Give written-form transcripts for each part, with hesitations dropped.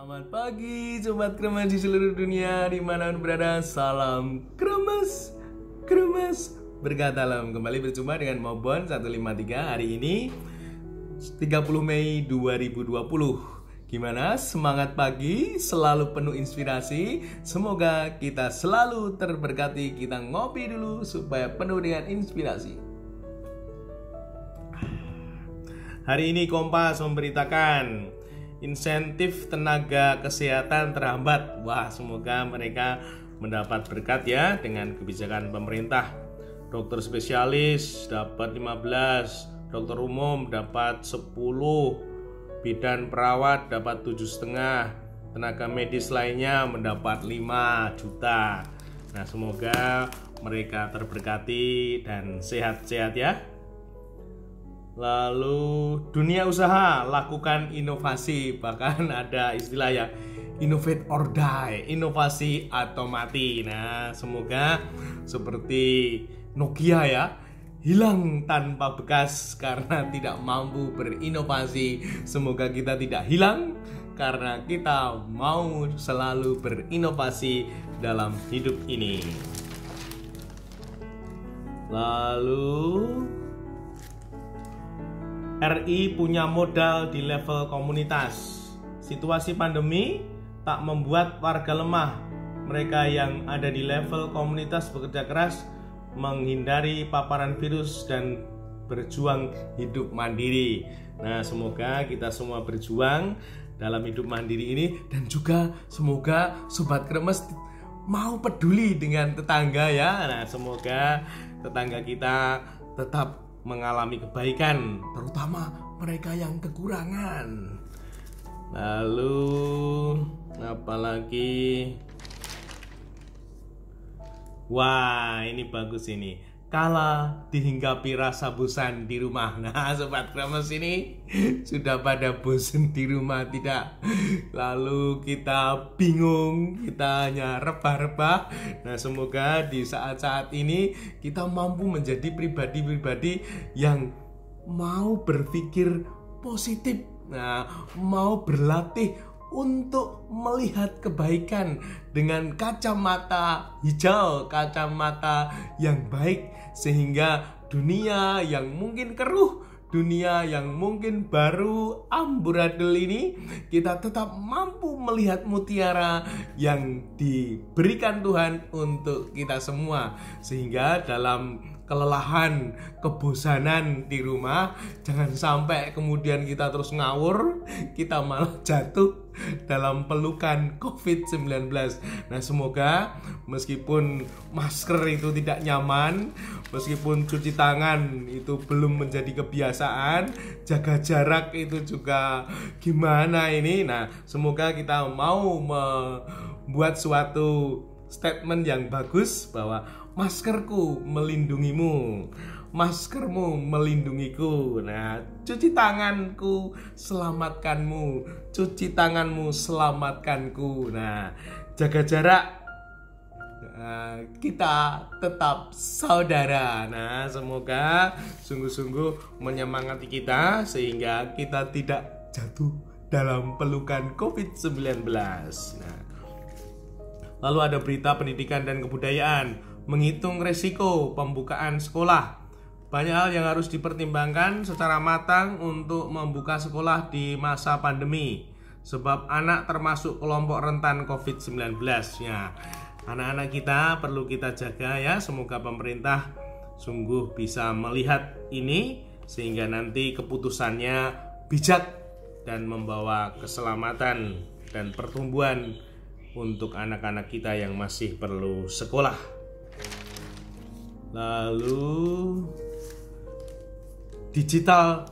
Selamat pagi Sobat Kremes di seluruh dunia dimanapun berada. Salam kremes, kremes berkata dalam. Kembali berjumpa dengan Mobon 153 hari ini 30 Mei 2020. Gimana semangat pagi? Selalu penuh inspirasi. Semoga kita selalu terberkati. Kita ngopi dulu supaya penuh dengan inspirasi. Hari ini Kompas memberitakan insentif tenaga kesehatan terhambat. Wah, semoga mereka mendapat berkat ya dengan kebijakan pemerintah. Dokter spesialis dapat 15, dokter umum dapat 10, bidan perawat dapat 7,5, tenaga medis lainnya mendapat 5 juta. Nah, semoga mereka terberkati dan sehat-sehat ya. Lalu dunia usaha lakukan inovasi, bahkan ada istilah ya innovate or die, inovasi atau mati. Nah, semoga seperti Nokia ya, hilang tanpa bekas karena tidak mampu berinovasi. Semoga kita tidak hilang karena kita mau selalu berinovasi dalam hidup ini. Lalu RI punya modal di level komunitas. Situasi pandemi tak membuat warga lemah. Mereka yang ada di level komunitas bekerja keras menghindari paparan virus dan berjuang hidup mandiri. Nah, semoga kita semua berjuang dalam hidup mandiri ini, dan juga semoga Sobat Kremes mau peduli dengan tetangga ya. Nah, semoga tetangga kita tetap mengalami kebaikan, terutama mereka yang kekurangan. Lalu apalagi? Wah, ini bagus ini. Kala dihinggapi rasa bosan di rumah. Nah, Sobat Kremes ini sudah pada bosan di rumah tidak? Lalu kita bingung, kita hanya rebah-rebah. Nah, semoga di saat-saat ini kita mampu menjadi pribadi-pribadi yang mau berpikir positif. Nah, mau berlatih untuk melihat kebaikan dengan kacamata hijau, kacamata yang baik, sehingga dunia yang mungkin keruh, dunia yang mungkin baru amburadul ini, kita tetap mampu melihat mutiara yang diberikan Tuhan untuk kita semua. Sehingga dalam kelelahan, kebosanan di rumah, jangan sampai kemudian kita terus ngawur, kita malah jatuh dalam pelukan COVID-19. Nah, semoga meskipun masker itu tidak nyaman, meskipun cuci tangan itu belum menjadi kebiasaan, jaga jarak itu juga gimana ini. Nah, semoga kita mau membuat suatu statement yang bagus bahwa maskerku melindungimu, maskermu melindungiku. Nah, cuci tanganku selamatkanmu, cuci tanganmu selamatkanku. Nah, jaga jarak, kita tetap saudara. Nah, semoga sungguh-sungguh menyemangati kita sehingga kita tidak jatuh dalam pelukan COVID-19. Nah, lalu ada berita pendidikan dan kebudayaan. Menghitung resiko pembukaan sekolah. Banyak hal yang harus dipertimbangkan secara matang untuk membuka sekolah di masa pandemi. Sebab anak termasuk kelompok rentan COVID-19 ya. Anak-anak kita perlu kita jaga ya. Semoga pemerintah sungguh bisa melihat ini sehingga nanti keputusannya bijak dan membawa keselamatan dan pertumbuhan untuk anak-anak kita yang masih perlu sekolah. Lalu digital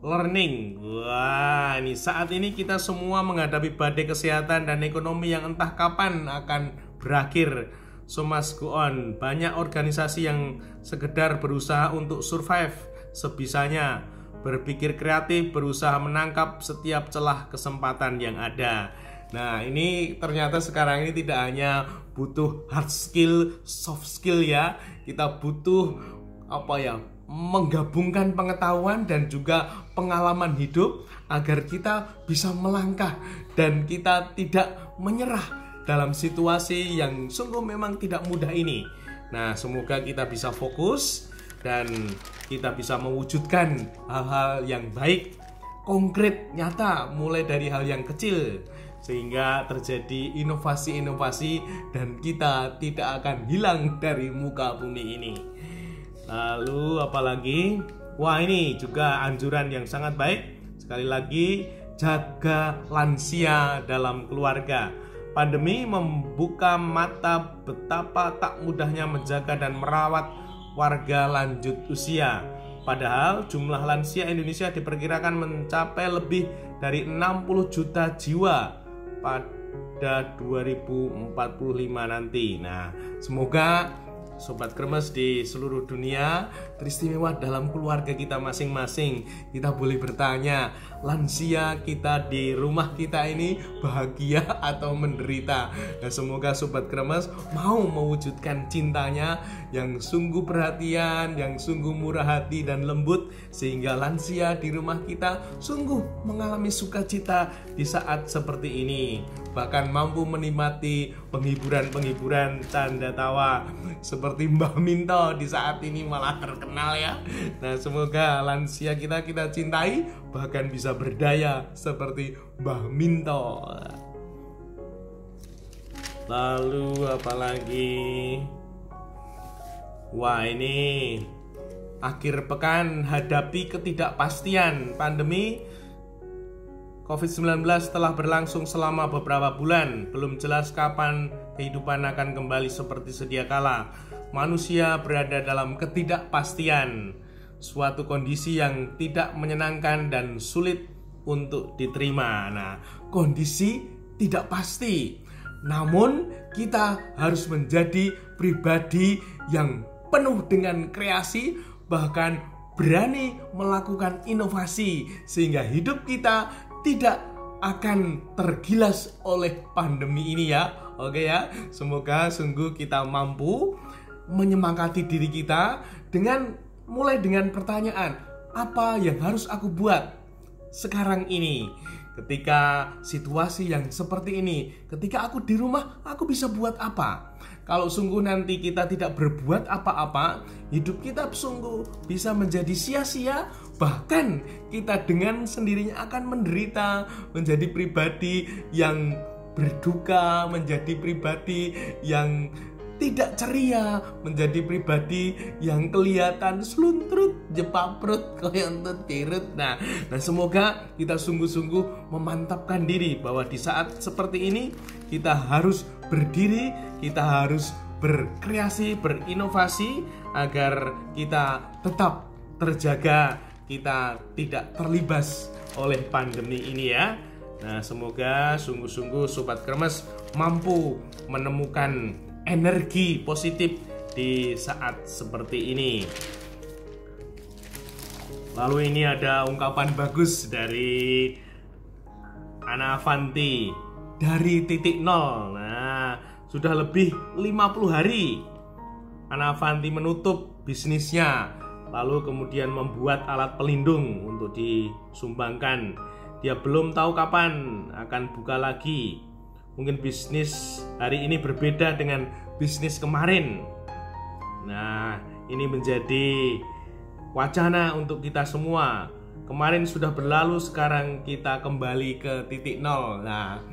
learning. Wah, ini saat ini kita semua menghadapi badai kesehatan dan ekonomi yang entah kapan akan berakhir. So must go on. Banyak organisasi yang sekedar berusaha untuk survive sebisanya, berpikir kreatif, berusaha menangkap setiap celah kesempatan yang ada. Nah, ini ternyata sekarang ini tidak hanya butuh hard skill, soft skill ya. Kita butuh menggabungkan pengetahuan dan juga pengalaman hidup agar kita bisa melangkah dan kita tidak menyerah dalam situasi yang sungguh memang tidak mudah ini. Nah, semoga kita bisa fokus dan kita bisa mewujudkan hal-hal yang baik, konkret, nyata, mulai dari hal yang kecil sehingga terjadi inovasi-inovasi dan kita tidak akan hilang dari muka bumi ini. Lalu apalagi? Wah, ini juga anjuran yang sangat baik. Sekali lagi, jaga lansia dalam keluarga. Pandemi membuka mata betapa tak mudahnya menjaga dan merawat warga lanjut usia. Padahal jumlah lansia Indonesia diperkirakan mencapai lebih dari 60 juta jiwa pada 2045 nanti. Nah, semoga Sobat Kremes di seluruh dunia teristimewa dalam keluarga kita masing-masing. Kita boleh bertanya, lansia kita di rumah kita ini bahagia atau menderita? Nah, semoga Sobat Kremes mau mewujudkan cintanya yang sungguh perhatian, yang sungguh murah hati dan lembut, sehingga lansia di rumah kita sungguh mengalami sukacita di saat seperti ini, bahkan mampu menikmati penghiburan-penghiburan canda tawa seperti Mbah Minto di saat ini malah terkenal ya. Nah, semoga lansia kita cintai, bahkan bisa berdaya seperti Mbah Minto. Lalu apalagi? Wah, ini akhir pekan hadapi ketidakpastian pandemi COVID-19 telah berlangsung selama beberapa bulan. Belum jelas kapan kehidupan akan kembali seperti sedia kala. Manusia berada dalam ketidakpastian, suatu kondisi yang tidak menyenangkan dan sulit untuk diterima. Nah, kondisi tidak pasti, namun kita harus menjadi pribadi yang penuh dengan kreasi, bahkan berani melakukan inovasi sehingga hidup kita tidak akan tergilas oleh pandemi ini ya. Oke ya, semoga sungguh kita mampu menyemangati diri kita mulai dengan pertanyaan, apa yang harus aku buat sekarang ini ketika situasi yang seperti ini? Ketika aku di rumah, aku bisa buat apa? Kalau sungguh nanti kita tidak berbuat apa-apa, hidup kita sungguh bisa menjadi sia-sia. Bahkan kita dengan sendirinya akan menderita, menjadi pribadi yang berduka, menjadi pribadi yang tidak ceria, menjadi pribadi yang kelihatan sluntrut, jepaprut, koyontot tirut. Nah, semoga kita sungguh-sungguh memantapkan diri bahwa di saat seperti ini kita harus berdiri, kita harus berkreasi, berinovasi agar kita tetap terjaga, kita tidak terlibas oleh pandemi ini ya. Nah, semoga sungguh-sungguh Sobat Kremes mampu menemukan energi positif di saat seperti ini. Lalu ini ada ungkapan bagus dari Ana Avanti dari titik nol. Nah, sudah lebih 50 hari Ana Avanti menutup bisnisnya, lalu kemudian membuat alat pelindung untuk disumbangkan. Dia belum tahu kapan akan buka lagi. Mungkin bisnis hari ini berbeda dengan bisnis kemarin. Nah, ini menjadi wacana untuk kita semua. Kemarin sudah berlalu, sekarang kita kembali ke titik nol. Nah,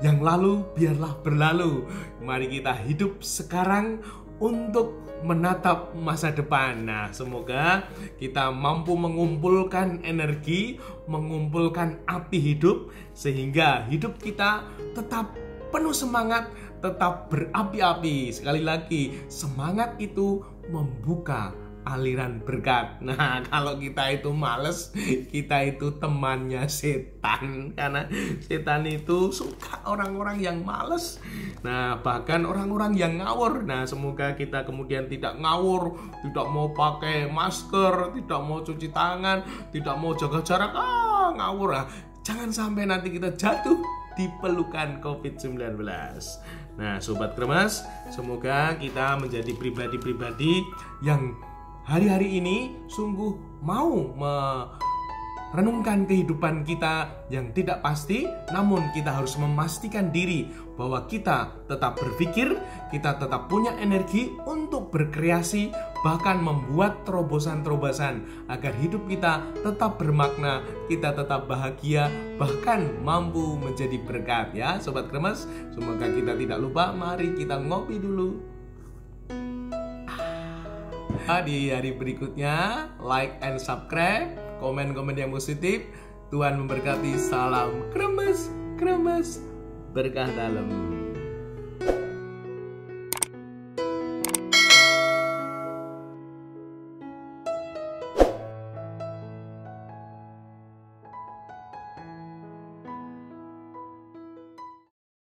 yang lalu biarlah berlalu. Mari kita hidup sekarang untuk menatap masa depan. Nah, semoga kita mampu mengumpulkan energi, mengumpulkan api hidup, sehingga hidup kita tetap penuh semangat, tetap berapi-api. Sekali lagi, semangat itu membuka aliran berkat. Nah, kalau kita itu males, kita itu temannya setan. Karena setan itu suka orang-orang yang males. Nah, bahkan orang-orang yang ngawur. Nah, semoga kita kemudian tidak ngawur, tidak mau pakai masker, tidak mau cuci tangan, tidak mau jaga jarak. Ngawur. Jangan sampai nanti kita jatuh di pelukan COVID-19. Nah, Sobat Kremes, semoga kita menjadi pribadi-pribadi yang hari-hari ini sungguh mau renungkan kehidupan kita yang tidak pasti, namun kita harus memastikan diri bahwa kita tetap berpikir, kita tetap punya energi untuk berkreasi, bahkan membuat terobosan-terobosan agar hidup kita tetap bermakna, kita tetap bahagia, bahkan mampu menjadi berkat ya Sobat Kremes. Semoga kita tidak lupa, mari kita ngopi dulu. Di hari berikutnya, like and subscribe, komen-komen yang positif. Tuhan memberkati. Salam kremes, kremes, berkah dalam.